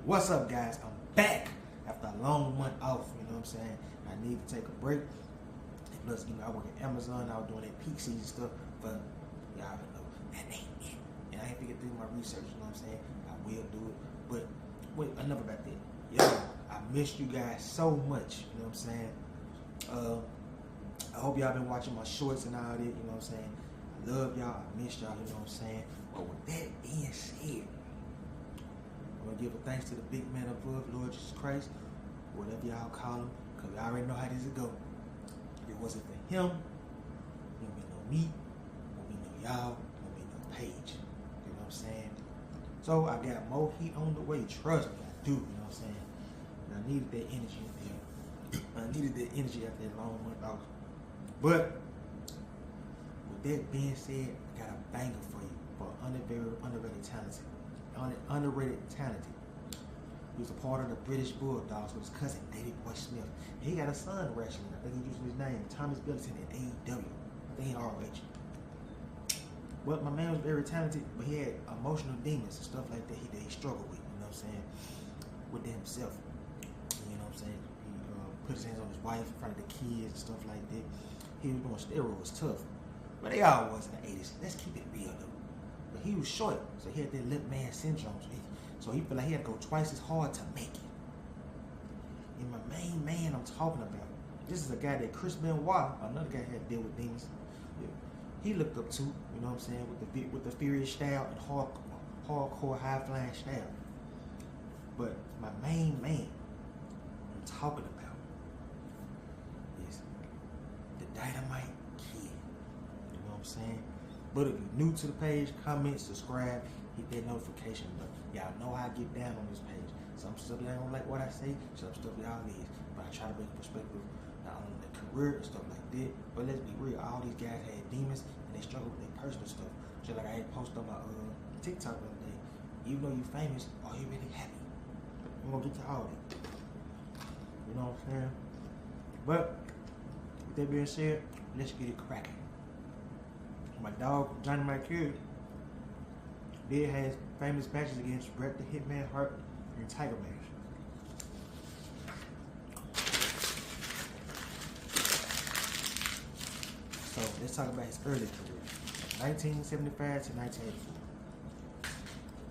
What's up, guys? I'm back after a long month off. You know what I'm saying? I need to take a break. And plus, I work at Amazon. I was doing that peak season stuff, but y'all know that ain't it. And I ain't figured through my research. You know what I'm saying? I will do it, but wait, enough about that. Yo, I missed you guys so much. You know what I'm saying? I hope y'all been watching my shorts and all that. You know what I'm saying? I love y'all. I miss y'all. You know what I'm saying? But with that being said, I'm gonna give a thanks to the big man above, Lord Jesus Christ, whatever y'all call him, because I already know how this would go. If it wasn't for him, there wouldn't be no me, won't be no y'all, won't be no page. You know what I'm saying? So I got more heat on the way, trust me, I do, you know what I'm saying? And I needed that energy up there. I needed that energy after that long month off. But with that being said, I got a banger for you for underrated talented. Underrated talented. He was a part of the British Bulldogs with his cousin David Boy Smith. He got a son wrestling. I think he used his name, Thomas Billington at AEW. I think he ROH. Well, my man was very talented, but he had emotional demons and stuff like that that he struggled with, you know what I'm saying? With himself. You know what I'm saying? He put his hands on his wife in front of the kids and stuff like that. He was doing steroids tough. But they all was in the 80s. Let's keep it real though. But he was short, so he had that lip man syndrome. So he felt like he had to go twice as hard to make it. And my main man I'm talking about, this is a guy that Chris Benoit, another guy had to deal with demons. Yeah. He looked up to, you know what I'm saying, with the furious style and hardcore high flying style. But my main man I'm talking about is the Dynamite Kid. You know what I'm saying? But if you're new to the page, comment, subscribe, hit that notification button. Y'all know how I get down on this page. Some stuff y'all don't like what I say, some stuff y'all is. But I try to bring perspective not only their career and stuff like that, but let's be real, all these guys had demons and they struggle with their personal stuff. Just like I had posted on my TikTok the other day. Even though you're famous, are you really happy? We're gonna get to all that. You know what I'm saying? But with that being said, let's get it cracking. My dog, Johnny Kid, did have famous matches against Bret the Hitman Hart and Tiger Mask. So let's talk about his early career, 1975 to 1984.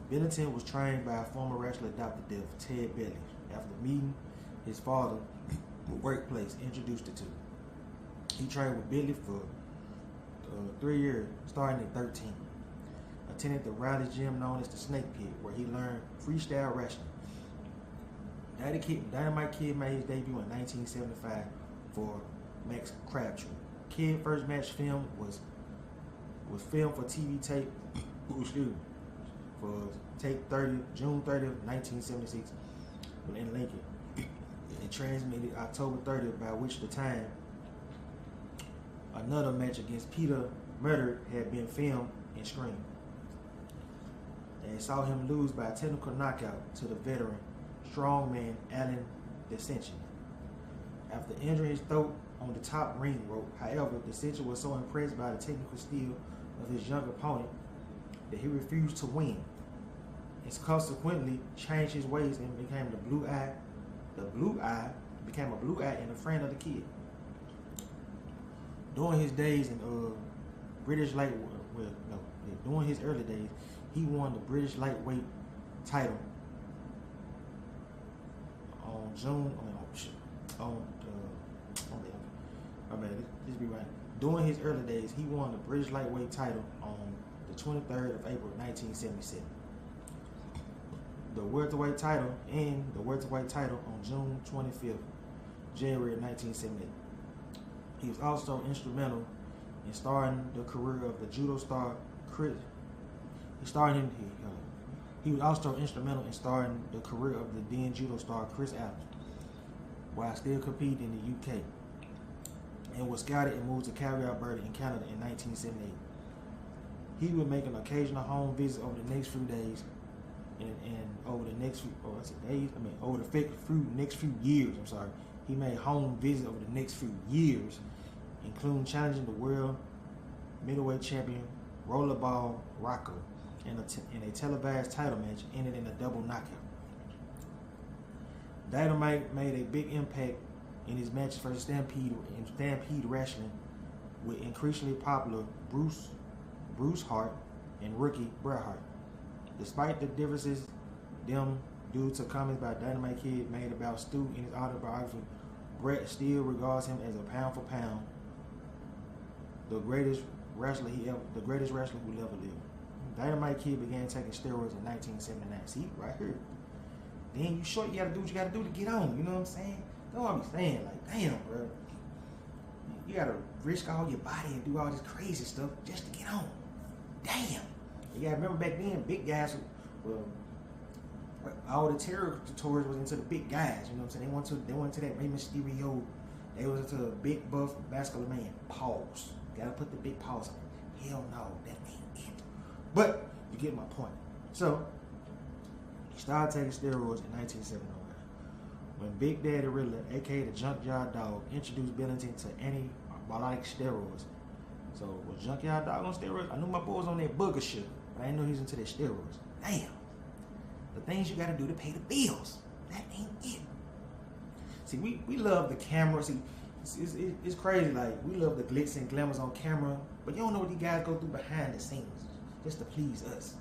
Billington was trained by a former wrestler Dr. Death, Ted Belly. After meeting his father, the workplace introduced it to him. He trained with Billy for 3 years, starting at 13. Attended the rally gym known as the Snake Pit, where he learned freestyle wrestling. Dynamite Kid made his debut in 1975 for Max Crabtree. Kid's first match film was filmed for TV tape, for tape 30, June 30th, 1976, in Lincoln, and transmitted October 30th, by which the time another match against Peter Murder had been filmed and screened. They saw him lose by a technical knockout to the veteran strongman Alan Descension. After injuring his throat on the top ring rope, however, Descension was so impressed by the technical skill of his young opponent that he refused to win, and consequently changed his ways and became a blue eye and a friend of the Kid. During his days in during his early days, he won the British lightweight title on During his early days, he won the British lightweight title on the 23rd of April, 1977. The welterweight title on June 25th, January 1978. He was also instrumental in starting the career of the judo star Chris. He was also instrumental in starting the career of the then judo star Chris Adams, while still competing in the UK, and was scouted and moved to Calgary, Alberta, in Canada in 1978. He would make an occasional home visit over the next few days, next few years. He made home visits over the next few years, including challenging the world middleweight champion Rollerball Rocco in a televised title match ended in a double knockout. Dynamite made a big impact in his matches for Stampede Wrestling with increasingly popular Bruce Hart and rookie Bret Hart. Despite the differences, them due to comments by Dynamite Kid made about Stu in his autobiography, Bret still regards him as a pound for pound the greatest wrestler who ever lived. Dynamite Kid began taking steroids in 1979. See, right here. Then you short, you gotta do what you gotta do to get on. You know what I'm saying? That's what I'm saying. Like, damn, bro. You gotta risk all your body and do all this crazy stuff just to get on. Damn. You gotta remember back then, big guys, well, all the territories was into the big guys. You know what I'm saying? They went to that Rey Mysterio. They was into a big buff muscular man. Pause. Gotta put the big pause on it. Hell no, that ain't it. But you get my point. So he started taking steroids in 1979 when Big Daddy Riddler, aka the Junkyard Dog, introduced Billington to anabolic steroids. So was Junkyard Dog on steroids? I knew my boy was on that booger shit, but I didn't know he was into that steroids. Damn. The things you gotta do to pay the bills. That ain't it. See, we love the camera. See, it's crazy. Like, we love the glitz and glamours on camera, but you don't know what these guys go through behind the scenes just to please us.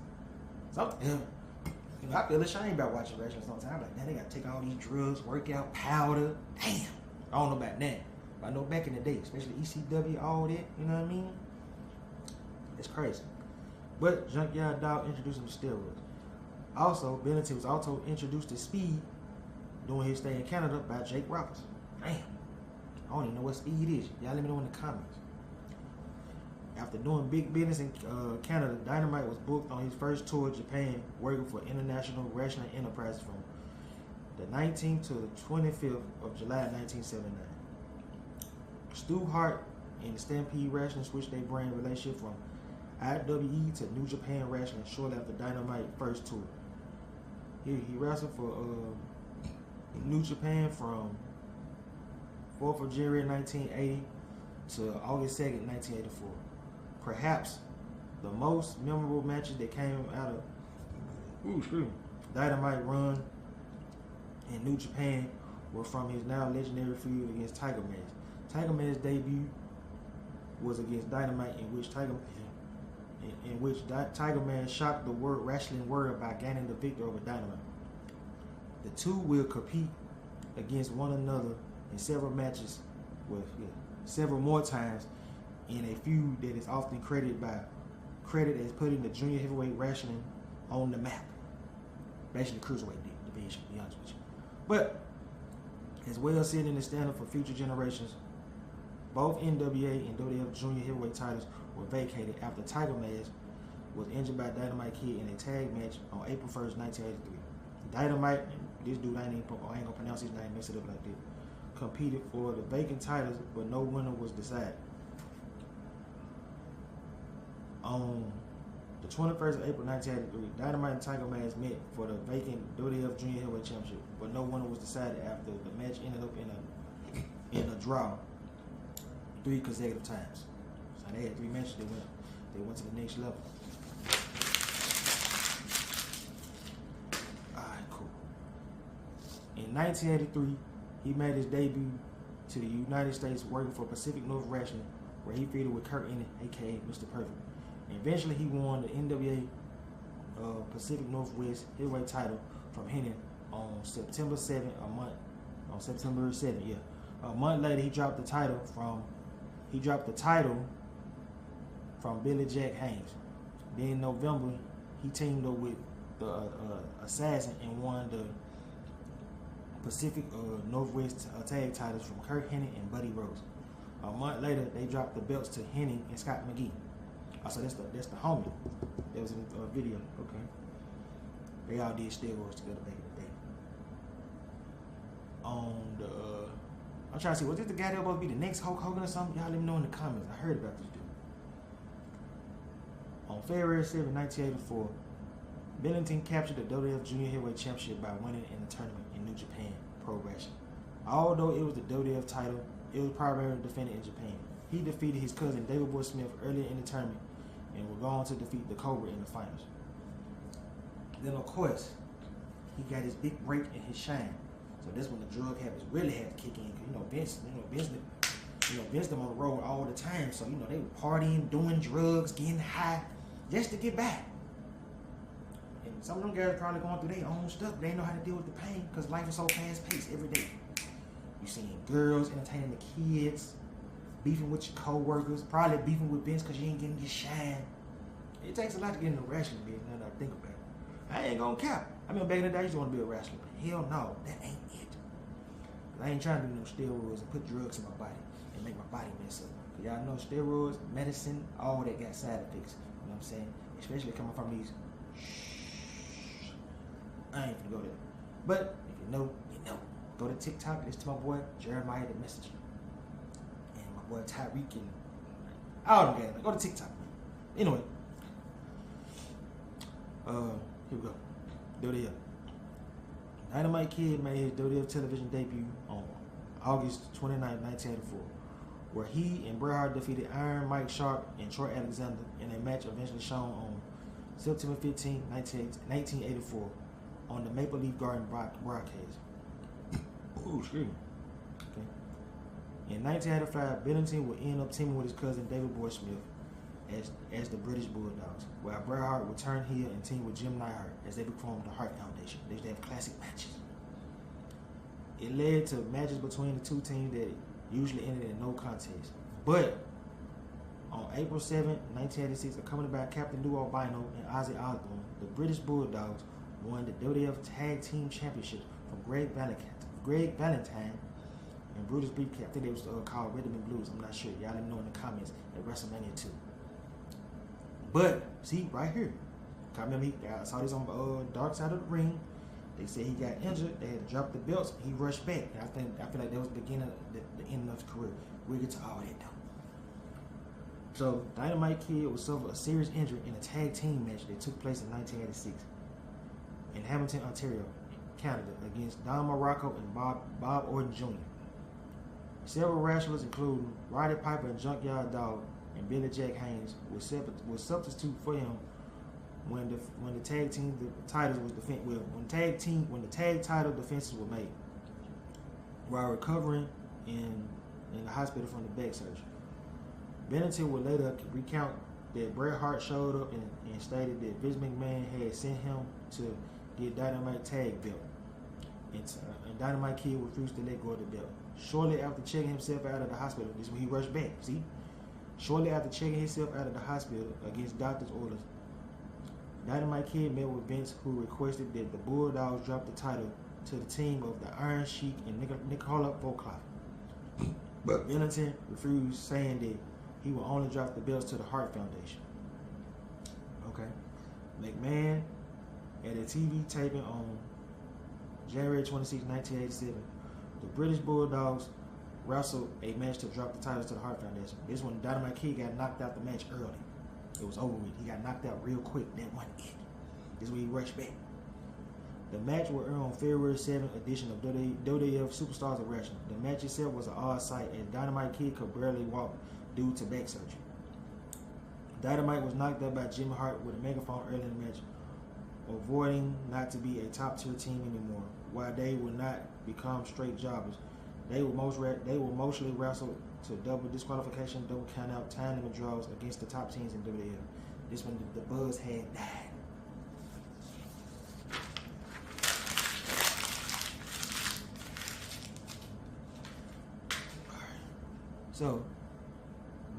So, you know, I feel ashamed about watching wrestling sometimes. I'm like, man, they gotta take all these drugs, workout, powder. Damn. I don't know about that. But I know back in the day, especially ECW, all that, you know what I mean? It's crazy. But Junkyard Dog introduced him to steroids. Also, Billington was also introduced to speed during his stay in Canada by Jake Roberts. Damn. I don't even know what speed is. Y'all let me know in the comments. After doing big business in Canada, Dynamite was booked on his first tour to Japan, working for International Wrestling Enterprises from the 19th to the 25th of July 1979. Stu Hart and Stampede Wrestling switched their brand relationship from IWE to New Japan Wrestling shortly after Dynamite's first tour. He wrestled for New Japan from 4th of January 1980 to August 2nd, 1984. Perhaps the most memorable matches that came out of Dynamite run in New Japan were from his now legendary feud against Tiger Man. Tiger Man's debut was against Dynamite, in which Tiger Man shocked the wrestling world by gaining the victory over Dynamite. The two will compete against one another in several matches, several more times, in a feud that is often credited as putting the junior heavyweight wrestling on the map. Basically, cruiserweight division, to be honest with you. But as well setting the standard for future generations, both NWA and WWF junior heavyweight titles were vacated after Tiger Mask was injured by Dynamite Kid in a tag match on April 1st, 1983. Dynamite, this dude, I ain't gonna pronounce his name, mess it up like that, competed for the vacant titles, but no winner was decided. On the 21st of April 1983, Dynamite and Tiger Mask met for the vacant WWF Junior Heavyweight Championship, but no winner was decided after the match ended up in a draw 3 consecutive times. So they had 3 matches. They went to the next level. Alright, cool. In 1983, he made his debut to the United States working for Pacific North Wrestling, where he feuded with Kurt Angle, aka Mr. Perfect. And eventually, he won the NWA Pacific Northwest heavyweight title from Hennig on September 7th. A month later, he dropped the title from Billy Jack Haynes. Then in November, he teamed up with the Assassin and won the Pacific Northwest tag titles from Kurt Hennig and Buddy Rose. A month later, they dropped the belts to Hennig and Scott McGee. So that's the homie that was in the video. Okay, they all did steroids together back in the day. I'm trying to see, was this the guy that was supposed to be the next Hulk Hogan or something? Y'all let me know in the comments. I heard about this dude. On February 7, 1984, Billington captured the WWF Junior Heavyweight Championship by winning in the tournament in New Japan Pro Wrestling. Although it was the WWF title, it was primarily defended in Japan. He defeated his cousin David Boy Smith earlier in the tournament and would go on to defeat the Cobra in the finals. Then, of course, he got his big break and his shine. So that's when the drug habits really had to kick in. Cause Vince them on the road all the time. So they were partying, doing drugs, getting high, just to get back. And some of them guys probably going through their own stuff. They know how to deal with the pain because life is so fast paced every day. You seeing girls entertaining the kids, beefing with your co-workers, probably beefing with Vince because you ain't getting your shine. It takes a lot to get into wrestling business. Now that I think about it, I ain't gonna cap. I mean, back in the day, I used to want to be a wrestler, but hell no, that ain't it. I ain't trying to do no steroids and put drugs in my body and make my body mess up. Cause y'all know steroids, medicine, all that got side effects. You know what I'm saying? Especially coming from these. I ain't gonna go there. But if you know, you know. Go to TikTok. Listen to my boy Jeremiah the Messenger and my boy Tyreek and all them guys. Go to TikTok. Anyway, here we go. WWF. Dynamite Kid made his WWF television debut on August 29, 1984, where he and Bret Hart defeated Iron Mike Sharp and Troy Alexander in a match eventually shown on September 15, 1984 on the Maple Leaf Garden broadcast. Ooh, excuse me. Okay. In 1985, Bennington would end up teaming with his cousin David Boy Smith as the British Bulldogs, while Bret Hart would turn heel and team with Jim Neidhart as they formed the Hart Foundation. They used to have classic matches. It led to matches between the two teams that usually ended in no contest. But on April 7, 1986, accompanied by Captain Lou Albino and Ozzy Osbourne, the British Bulldogs won the WWF Tag Team Championship from Greg Valentine and Brutus Beefcake. I think they was called Rhythm and Blues. I'm not sure. Y'all let me know in the comments at WrestleMania 2. But see right here, I saw this on Dark Side of the Ring. They said he got injured. They had to drop the belts. He rushed back. And I feel like that was the beginning, the end of his career. We'll get to all that though. So Dynamite Kid would suffer a serious injury in a tag team match that took place in 1986 in Hamilton, Ontario, Canada, against Don Morocco and Bob Orton Jr. Several wrestlers, including Roddy Piper and Junkyard Dog and Billy Jack Haynes, were substitute for him when the tag team titles was when the tag title defenses were made, while recovering in the hospital from the back surgery. Bennington would later recount that Bret Hart showed up and stated that Vince McMahon had sent him to get Dynamite tag belt, and Dynamite Kid refused to let go of the belt. Shortly after checking himself out of the hospital, this is when he rushed back. See, shortly after checking himself out of the hospital against doctor's orders, Dynamite Kid met with Vince, who requested that the Bulldogs drop the title to the team of the Iron Sheik and Nicola Volkoff. But Bennington refused, saying that he will only drop the belts to the Hart Foundation. Okay. McMahon, at a TV taping on January 26, 1987, the British Bulldogs wrestled a match to drop the titles to the Hart Foundation. This one, Dynamite Kid got knocked out the match early. It was over with. He got knocked out real quick. That wasn't it. This is when he rushed back. The match will air on February 7th edition of WWF Superstars of Wrestling. The match itself was an odd sight, and Dynamite Kid could barely walk due to back surgery. Dynamite was knocked out by Jimmy Hart with a megaphone early in the match, avoiding not to be a top-tier team anymore. While they would not become straight jobbers, they will mostly wrestle to double disqualification, double count-out, time limit draws against the top teams in WWF. This one, the buzz had died. So,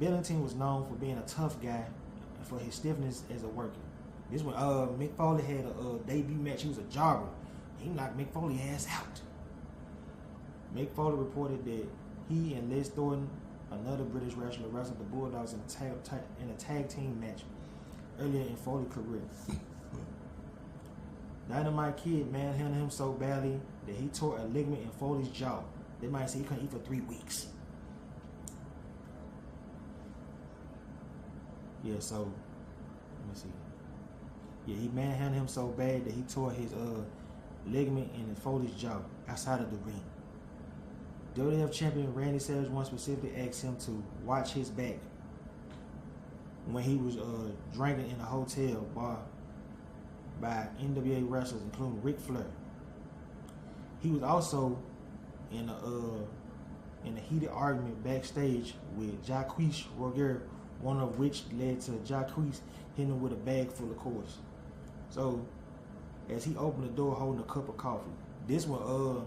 Bennington was known for being a tough guy and for his stiffness as a worker. This one, Mick Foley had a debut match. He was a jobber. He knocked Mick Foley's ass out. Mick Foley reported that he and Les Thornton, another British wrestler, wrestled the Bulldogs in a tag team match earlier in Foley's career. Dynamite Kid manhandled him so badly that he tore a ligament in Foley's jaw. They might say he couldn't eat for 3 weeks. Yeah, so let me see. Yeah, he manhandled him so bad that he tore his ligament in Foley's jaw outside of the ring. WWF champion Randy Savage once specifically asked him to watch his back when he was drinking in a hotel bar by NWA wrestlers, including Ric Flair. He was also in a heated argument backstage with Jacquees Roger, one of which led to Jacquees hitting him with a bag full of quarters. So, as he opened the door holding a cup of coffee, this one,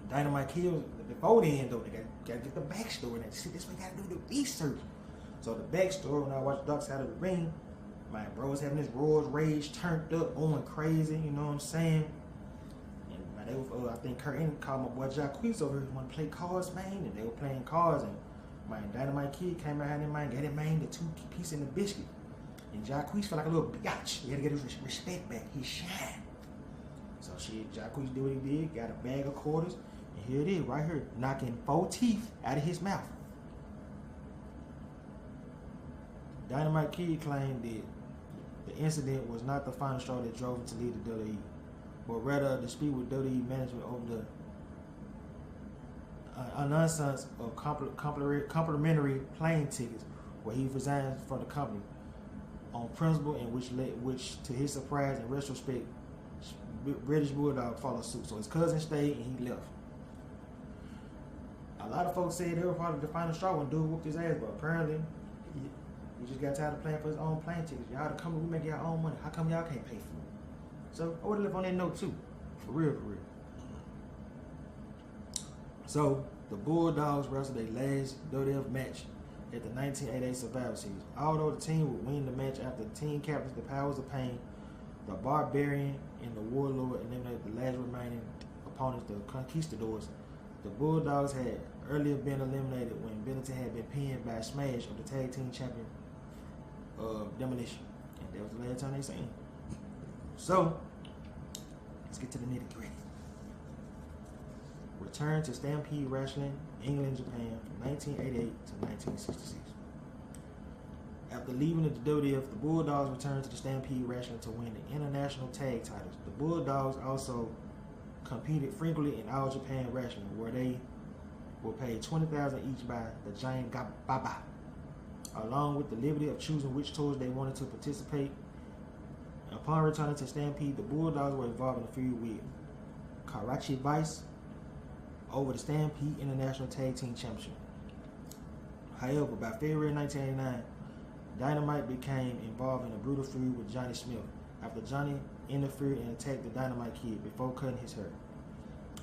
Dynamite Kid, before then though, they gotta get the backstory. And see, this one gotta do the research. So the backstory, when I watched Dark Side of the Ring, my bro was having this Royal Rage turned up, going crazy, you know what I'm saying? And they were, I think Kurt Angle called my boy Jacquees over here, want to play cards, man, and they were playing cards, and my Dynamite Kid came behind him, man, got him, man, the 2 piece in the biscuit. And Jacquees felt like a little biatch. He had to get his respect back. He shined. So shit, Jacquees did what he did, got a bag of quarters, and here it is, right here, knocking 4 teeth out of his mouth. Dynamite Kid claimed that the incident was not the final straw that drove him to leave the WWE, but rather a dispute with WWE management over the nonsense of complimentary plane tickets, where he resigned from the company on principle, and which to his surprise and retrospect, British Bulldog followed suit. So his cousin stayed and he left. A lot of folks said they were part of the final straw when dude whooped his ass, but apparently he just got tired of playing for his own plane tickets. Y'all the company, we make our own money. How come y'all can't pay for it? So I would have left on that note too. For real, for real. So the Bulldogs wrestled their last WWF match at the 1988 Survivor Series. Although the team would win the match after the team captains, the Powers of Pain, the Barbarian, and the Warlord eliminated the last remaining opponents, the Conquistadors. The Bulldogs had earlier been eliminated when Bennington had been pinned by a smash of the tag team champion Demolition. And that was the last time they seen him. So, let's get to the nitty gritty. Return to Stampede Wrestling, England, Japan, from 1988 to 1966. After leaving the WWF, the Bulldogs returned to the Stampede Wrestling to win the international tag titles. The Bulldogs also competed frequently in All Japan Wrestling, where they were paid $20,000 each by the Giant Baba, along with the liberty of choosing which tours they wanted to participate. Upon returning to Stampede, the Bulldogs were involved in a feud with Karachi Vice over the Stampede International Tag Team Championship. However, by February 1989, Dynamite became involved in a brutal feud with Johnny Smith after Johnny interfered and attacked the Dynamite Kid before cutting his hair.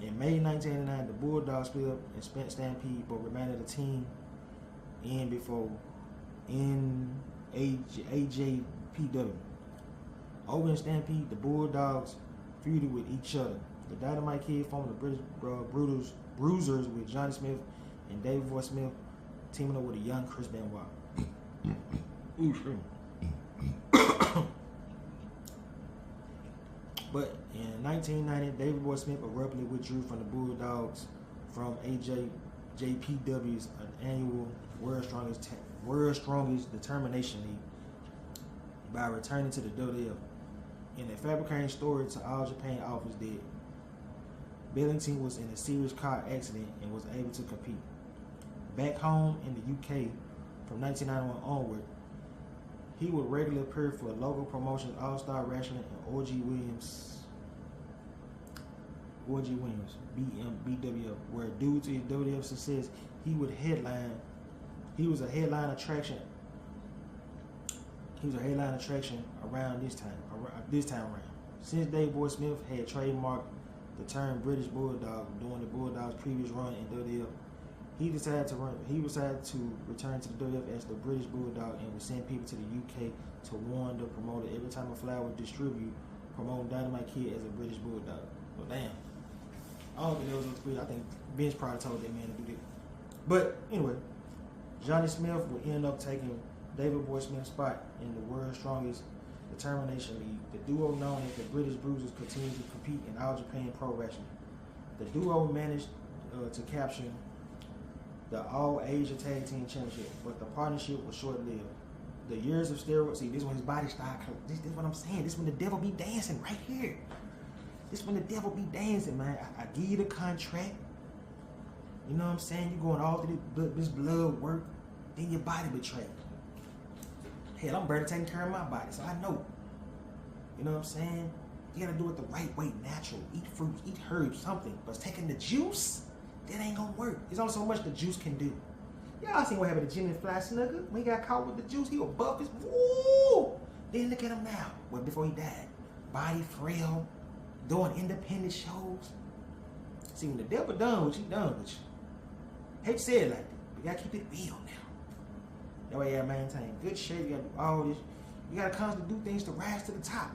In May 1989, the Bulldogs split up and spent Stampede, but remained a team before AJPW. Over in Stampede, the Bulldogs feuded with each other. The Dynamite Kid formed the British Bruisers with Johnny Smith and David Boy Smith teaming up with a young Chris Benoit. But in 1990, David Boy Smith abruptly withdrew from the Bulldogs from AJPW's annual World's Strongest Determination League by returning to the WWF. In a fabricating story to All Japan office that Billington was in a serious car accident and was able to compete. Back home in the UK from 1991 onward, he would regularly appear for local promotions All-Star Wrestling and O.G. Williams, BWF, where due to his WWF success, he was a headline attraction. He was a headline attraction around this time around. Since Dave Boy Smith had trademarked the term British Bulldog during the Bulldogs' previous run in WWF, he decided to return to the WWF as the British Bulldog and would send people to the UK to warn the promoter every time a flyer would distribute promoting Dynamite Kid as a British Bulldog. Well, damn. I don't think that was good. I think Vince probably told that man to do that. But anyway, Johnny Smith would end up taking David Boy Smith's spot in the World's Strongest Determination League. The duo known as the British Bruisers continued to compete in All Japan Pro Wrestling. The duo managed to capture the All Asia Tag Team Championship, but the partnership was short-lived. The years of steroids, see, this when his body started, this is what I'm saying, this when the devil be dancing right here. This when the devil be dancing, man. I give you the contract, you know what I'm saying, you going all through this blood work, then your body betrayed. Hell, I'm barely taking care of my body, so I know. You know what I'm saying? You gotta do it the right way, natural. Eat fruits, eat herbs, something. But taking the juice, that ain't gonna work. There's only so much the juice can do. Y'all seen what happened to Jimmy Fly Snugger? When he got caught with the juice, he was buff as woo! Then look at him now. Well, before he died. Body frail, doing independent shows. See, when the devil done what you done with you. Hate to say it like that, but you gotta keep it real now. That way you gotta maintain good shape, you gotta do all this. You gotta constantly do things to rise to the top.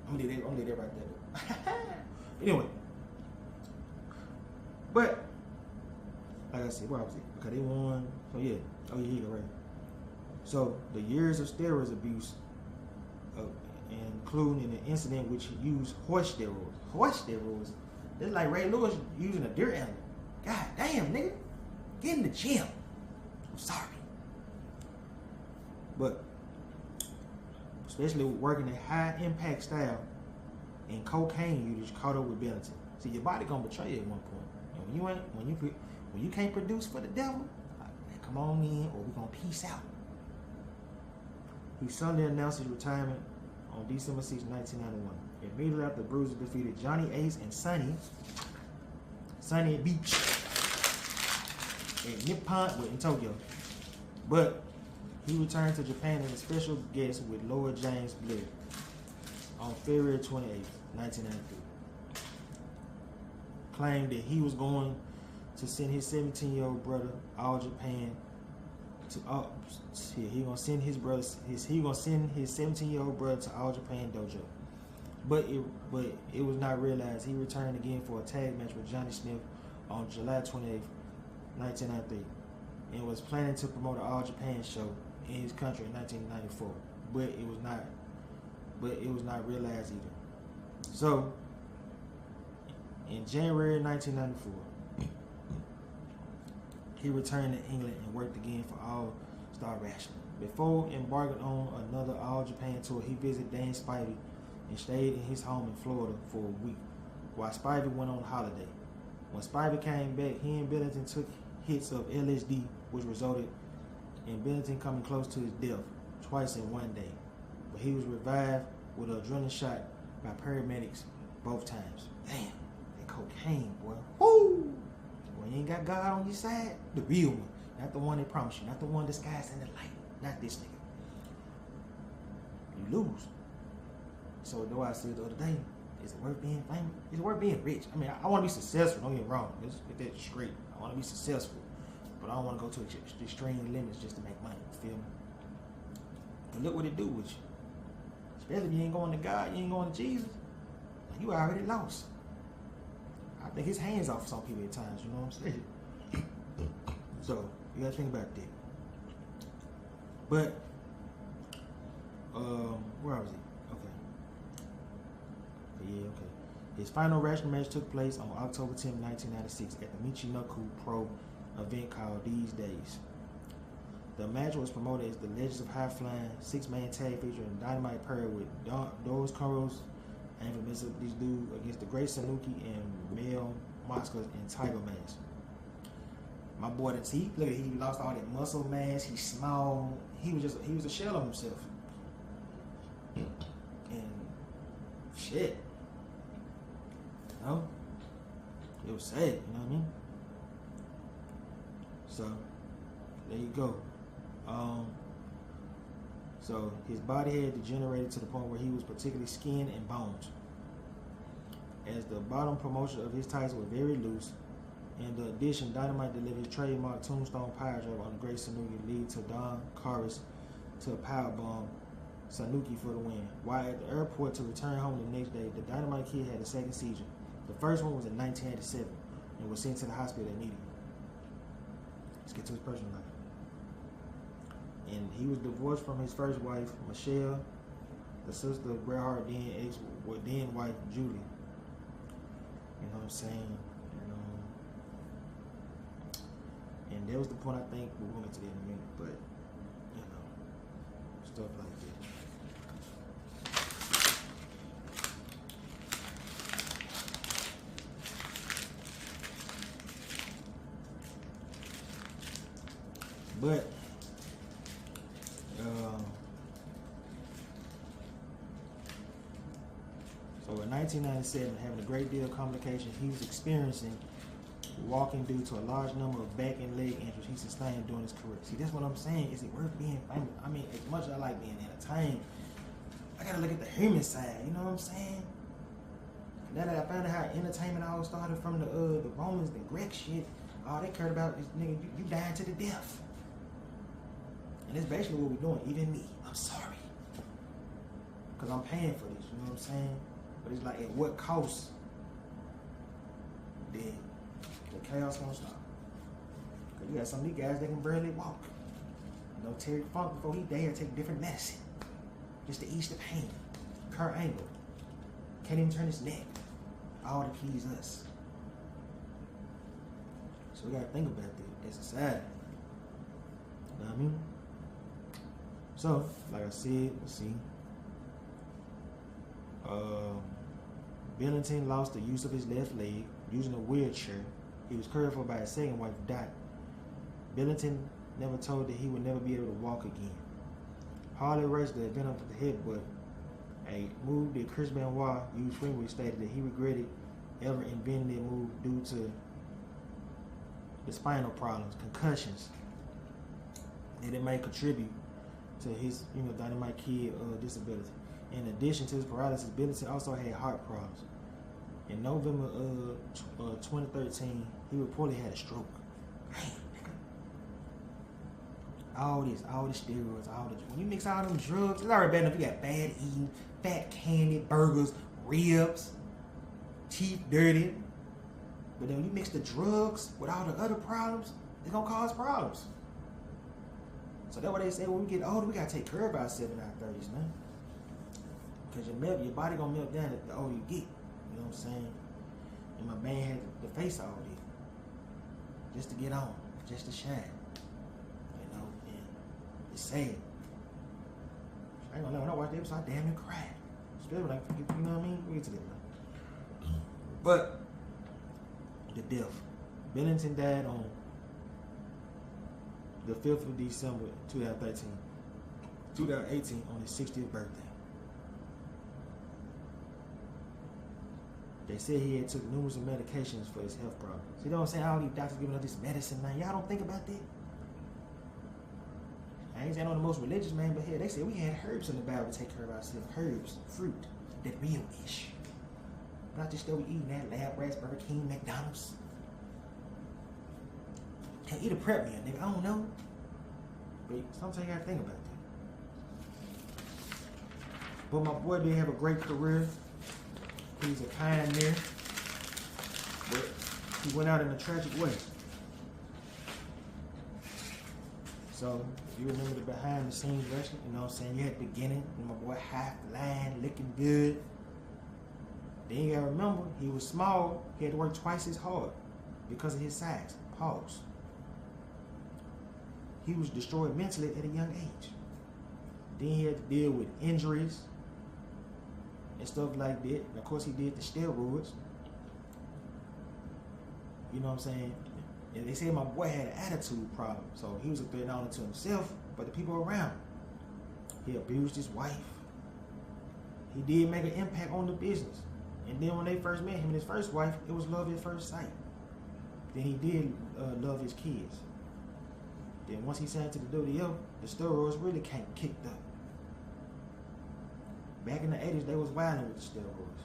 I'm gonna leave that right there. Anyway. But, like I said, where was it? Okay, they won. So yeah. Oh yeah, you're right. So the years of steroids abuse, including an incident which used horse steroids. Horse steroids? That's like Ray Lewis using a deer animal. God damn, nigga. Get in the gym. I'm sorry. But, especially working a high impact style and cocaine usage caught up with Bennington. See, your body gonna betray you at one point. And when you can't produce for the devil, come on in or we gonna peace out. He Sunday announced his retirement on December 6, 1991. Immediately after the Bruisers defeated Johnny Ace and Sonny Beach at Nippon in Tokyo. But he returned to Japan as a special guest with Lord James Blair on February 28, 1993. Claimed that he was going to send his 17-year-old brother All Japan to he gonna send his 17-year-old brother to All Japan Dojo. But it was not realized he returned again for a tag match with Johnny Smith on July 28, 1993, and was planning to promote an All Japan show in his country in 1994. But it was not realized either. So in January 1994, he returned to England and worked again for All Star Wrestling. Before embarking on another All Japan tour, he visited Dan Spivey and stayed in his home in Florida for a week while Spivey went on holiday. When Spivey came back, he and Bennington took hits of LSD, which resulted in Bennington coming close to his death twice in one day. But he was revived with an adrenaline shot by paramedics both times. Damn, that cocaine, boy. Woo! When you ain't got God on your side, the real one. Not the one they promise you, not the one disguised in the light. Not this nigga. You lose. So though I said the other day, is it worth being famous? Is it worth being rich? I mean, I want to be successful, don't get me wrong. Let's get that straight. I want to be successful. But I don't want to go to extreme limits just to make money. You feel me? But look what it do with you. Especially if you ain't going to God, you ain't going to Jesus. You already lost. I think his hands off some people at times, you know what I'm saying? So, you gotta think about that. But, where was he? Okay. Yeah, okay. His final wrestling match took place on October 10, 1996 at the Michinoku Pro event called These Days. The match was promoted as the Legends of High Flying 6-man tag featuring Dynamite Perry with Doris Corals and this dude against the Great Sanuki and Mel Mosca in Tiger Mask. My boy, look at he lost all that muscle mass. He's small. He was a shell of himself. And shit, you know, it was sad. You know what I mean? So there you go. So his body had degenerated to the point where he was particularly skin and bones. As the bottom promotion of his tights were very loose. In the addition, Dynamite delivered his trademark tombstone power drive on the Great Sanuki, leading to Don Carus to a powerbomb Sanuki for the win. While at the airport to return home the next day, the Dynamite Kid had a second seizure. The first one was in 1987 and was sent to the hospital immediately. Let's get to his personal life. And he was divorced from his first wife, Michelle, the sister of Bret Hart, then wife, Julie. You know what I'm saying? And that was the point I think we'll get to that in a minute, but you know, stuff like that. But So in 1997, having a great deal of complications, he was experiencing walking due to a large number of back and leg injuries he sustained during his career. See, that's what I'm saying. Is it worth being famous? I mean, as much as I like being entertained, I gotta look at the human side. You know what I'm saying? Now that I found out how entertainment all started from the Romans, the Greek shit, all they cared about is nigga, you dying to the death. And that's basically what we're doing. Even me, I'm sorry, cause I'm paying for this. You know what I'm saying? But it's like, at what cost? Then the chaos won't stop. Cause you got some of these guys that can barely walk. You know, Terry Funk, before he died, take different medicine just to ease the pain. Kurt Angle can't even turn his neck, all to please us. So we gotta think about that as a society. You know what I mean? So, like I said, let's see. Billington lost the use of his left leg using a wheelchair. He was cared for by his second wife, Dot. Billington never told that he would never be able to walk again. Harley Race, the event of the headbutt, a move that Chris Benoit used frequently, stated that he regretted ever inventing that move due to the spinal problems, concussions, and it may contribute to his, Dynamite Kid disability. In addition to his paralysis, Billington also had heart problems. In November 2013, he reportedly had a stroke. Damn, nigga. All the steroids, when you mix all them drugs, it's already bad enough. You got bad eating, fat candy, burgers, ribs, teeth dirty. But then when you mix the drugs with all the other problems, it's gonna cause problems. So that's why they say when we get older, we gotta take care of ourselves in our 30s, man. Because your body gonna melt down the older you get. You know what I'm saying? And my man had to face all this just to get on, just to shine. You know, and it's sad. I ain't gonna lie, when I watched the episode, I damn near cried. Especially when you know what I mean? We'll get to that now. But the death. Billington died on the 5th of December 2018 on his 60th birthday. They said he had took numerous medications for his health problems. See, you know what I'm saying? All these doctors giving us this medicine, man. Y'all don't think about that? I ain't saying I'm the most religious man, but here they said we had herbs in the Bible to take care of ourselves. Herbs, fruit, that real-ish. Not just that we eating that Lab Rats, Burger King, McDonald's. Can't eat a prep meal, nigga. I don't know. But sometimes you gotta think about that. But my boy did have a great career. He's a pioneer, but he went out in a tragic way. So, if you remember the behind the scenes wrestling, you know what I'm saying? You had the beginning, and my boy half the line, looking good. Then you gotta remember, he was small, he had to work twice as hard because of his size. Pause. He was destroyed mentally at a young age. Then he had to deal with injuries and stuff like that. And of course, he did the steroids. You know what I'm saying? And they said my boy had an attitude problem. So he was a threat not only to himself, but the people around him. He abused his wife. He did make an impact on the business. And then when they first met him and his first wife, it was love at first sight. Then he did love his kids. Then once he signed to the WWF, the steroids really kicked up. Back in the 80s, they was wilding with the steroids.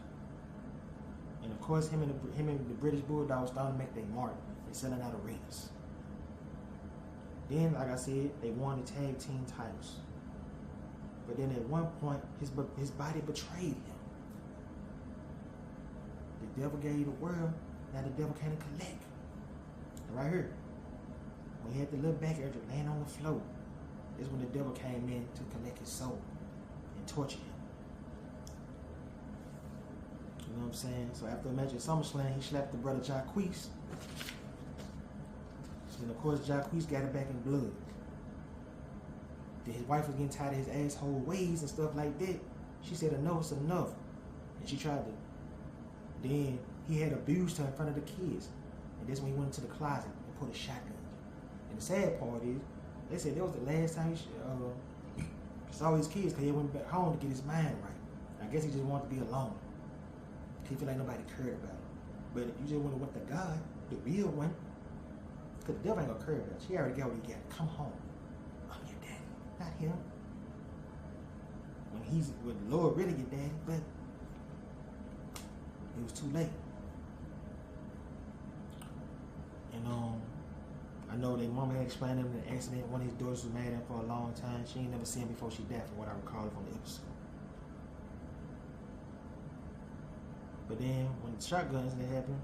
And of course, him and the British Bulldogs started to make their mark. They selling out arenas. Then, like I said, they won the tag team titles. But then at one point, his body betrayed him. The devil gave you the world, now the devil came to collect. And right here, when he had the little back edge laying on the floor, is when the devil came in to collect his soul and torture him. You know what I'm saying? So after a match at SummerSlam, he slapped the brother Jacquees. And of course, Jacquees got it back in blood. Then his wife was getting tired of his asshole ways and stuff like that. She said enough's enough. And she tried to. Then he had abused her in front of the kids. And that's when he went into the closet and put a shotgun. And the sad part is, they said that was the last time he saw his kids because he went back home to get his mind right. I guess he just wanted to be alone. He feel like nobody cared about him. But if you just want to went to God, the real one, because the devil ain't gonna care about you. He already got what he got. Come home. I'm your daddy, not him. When the Lord really get daddy, but it was too late. And I know their mama had explained to him the accident. One of his daughters was mad at him for a long time. She ain't never seen him before she died, from what I recall from the episode. But then when the shotgun incident happened,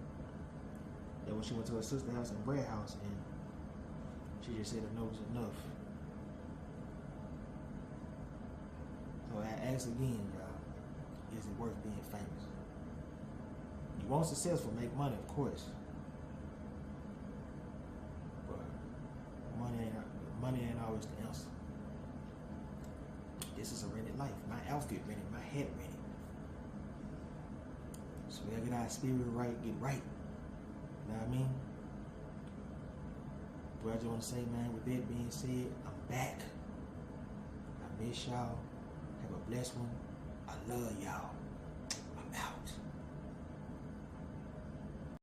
that when she went to her sister's house and Brad's house, and she just said enough was enough. So I ask again, y'all, is it worth being famous? You want successful, make money, of course. But money ain't always the answer. This is a rented life. My outfit rented, my hat rented. So we gotta get our spirit right, get right. You know what I mean? But I just want to say, man, with that being said, I'm back. I miss y'all. Have a blessed one. I love y'all.